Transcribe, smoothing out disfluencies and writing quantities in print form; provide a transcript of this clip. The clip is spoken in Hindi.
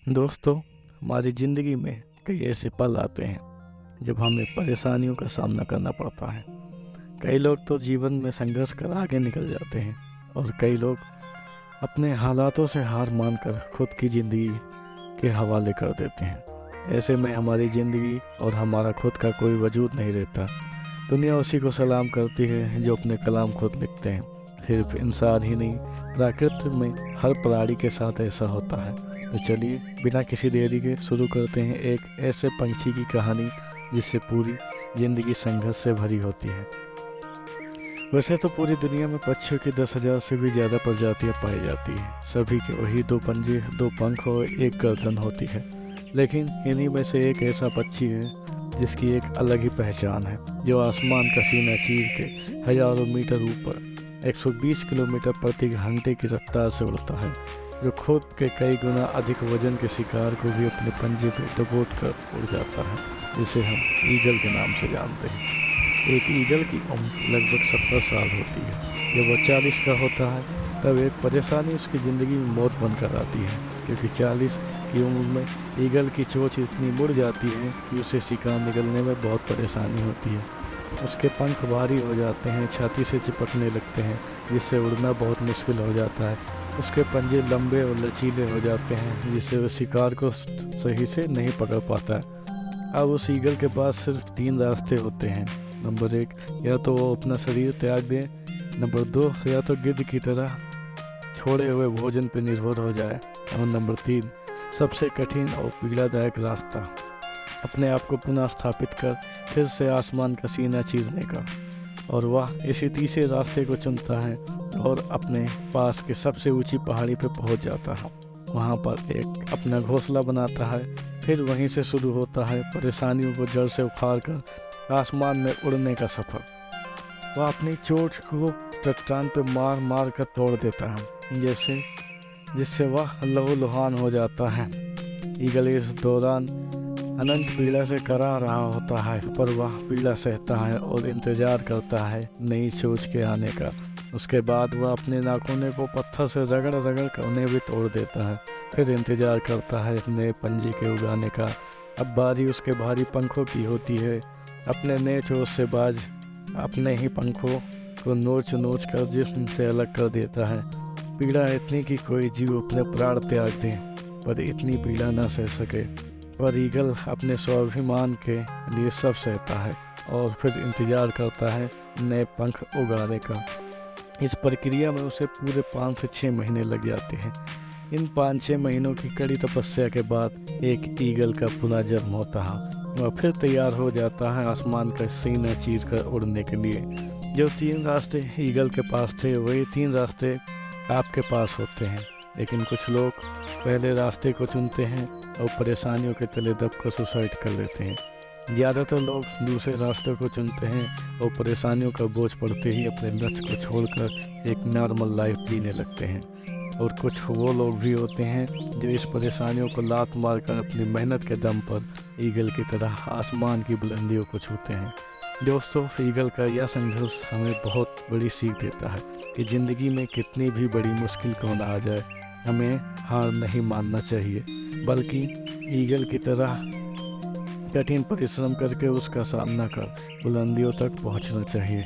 दोस्तों, हमारी ज़िंदगी में कई ऐसे पल आते हैं जब हमें परेशानियों का सामना करना पड़ता है। कई लोग तो जीवन में संघर्ष कर आगे निकल जाते हैं और कई लोग अपने हालातों से हार मानकर खुद की ज़िंदगी के हवाले कर देते हैं। ऐसे में हमारी ज़िंदगी और हमारा खुद का कोई वजूद नहीं रहता। दुनिया उसी को सलाम करती है जो अपने कलाम खुद लिखते हैं। सिर्फ इंसान ही नहीं, प्रकृति में हर प्राणी के साथ ऐसा होता है। तो चलिए बिना किसी देरी के शुरू करते हैं एक ऐसे पंछी की कहानी जिससे पूरी ज़िंदगी संघर्ष से भरी होती है। वैसे तो पूरी दुनिया में पक्षियों की 10,000 से भी ज़्यादा प्रजातियां पाई जाती हैं। सभी के वही 2 पंजे, 2 पंख और 1 गर्दन होती है। लेकिन इन्हीं में से एक ऐसा पक्षी है जिसकी एक अलग ही पहचान है, जो आसमान का सीना चीर के हज़ारों मीटर ऊपर 120 किलोमीटर प्रति घंटे की रफ्तार से उड़ता है, जो खुद के कई गुना अधिक वजन के शिकार को भी अपने पंजे पे दबोच कर उड़ जाता है, जिसे हम ईगल के नाम से जानते हैं। एक ईगल की उम्र लगभग 70 साल होती है। जब वह 40 का होता है तब एक परेशानी उसकी ज़िंदगी में मौत बनकर आती है, क्योंकि 40 की उम्र में ईगल की चोंच इतनी मुड़ जाती है कि उसे शिकार निकलने में बहुत परेशानी होती है। उसके पंख भारी हो जाते हैं, छाती से चिपकने लगते हैं, जिससे उड़ना बहुत मुश्किल हो जाता है। उसके पंजे लंबे और लचीले हो जाते हैं, जिससे वह शिकार को सही से नहीं पकड़ पाता है। अब उस ईगल के पास सिर्फ 3 रास्ते होते हैं। नंबर 1, या तो वो अपना शरीर त्याग दे। नंबर 2, या तो गिद्ध की तरह छोड़े हुए भोजन पर निर्भर हो जाए। और नंबर 3, सबसे कठिन और पीड़ादायक रास्ता, अपने आप को पुनः स्थापित कर फिर से आसमान का सीना चीरने का। और वह इसी तीसरे रास्ते को चुनता है और अपने पास के सबसे ऊंची पहाड़ी पर पहुंच जाता है। वहां पर एक अपना घोंसला बनाता है। फिर वहीं से शुरू होता है परेशानियों को जड़ से उखाड़ कर आसमान में उड़ने का सफ़र। वह अपनी चोंच को चट्टान पर मार मार कर तोड़ देता है, जिससे वह लहूलुहान हो जाता है। ईगल इस दौरान अनंत पीड़ा से करा रहा होता है, पर वह पीड़ा सहता है और इंतज़ार करता है नई चोंच के आने का। उसके बाद वह अपने नाखूनों को पत्थर से रगड़ रगड़ कर उन्हें भी तोड़ देता है। फिर इंतज़ार करता है नए पंजे के उगाने का। अब बारी उसके भारी पंखों की होती है। अपने नए चोंच से बाज अपने ही पंखों को नोच नोच कर जिस्म से अलग कर देता है। पीड़ा इतनी कि कोई जीव अपने प्राण त्याग दे, पर इतनी पीड़ा न सह सके। पर ईगल अपने स्वाभिमान के लिए सब सहता है और फिर इंतज़ार करता है नए पंख उगाने का। इस प्रक्रिया में उसे पूरे 5 से 6 महीने लग जाते हैं। इन 5-6 महीनों की कड़ी तपस्या के बाद एक ईगल का पुनः जन्म होता है। वह फिर तैयार हो जाता है आसमान का सीना चीर कर उड़ने के लिए। जो 3 रास्ते ईगल के पास थे, वही 3 रास्ते आपके पास होते हैं। लेकिन कुछ लोग पहले रास्ते को चुनते हैं और परेशानियों के तले दबकर सुसाइड कर लेते हैं। ज़्यादातर लोग दूसरे रास्ते को चुनते हैं और परेशानियों का बोझ पड़ते ही अपने लक्ष्य को छोड़कर एक नॉर्मल लाइफ जीने लगते हैं। और कुछ वो लोग भी होते हैं जो इस परेशानियों को लात मारकर अपनी मेहनत के दम पर ईगल की तरह आसमान की बुलंदियों को छूते हैं। दोस्तों, ईगल का यह संघर्ष हमें बहुत बड़ी सीख देता है कि ज़िंदगी में कितनी भी बड़ी मुश्किल क्यों ना आ जाए, हमें हार नहीं मानना चाहिए, बल्कि ईगल की तरह कठिन परिश्रम करके उसका सामना कर बुलंदियों तक पहुंचना चाहिए।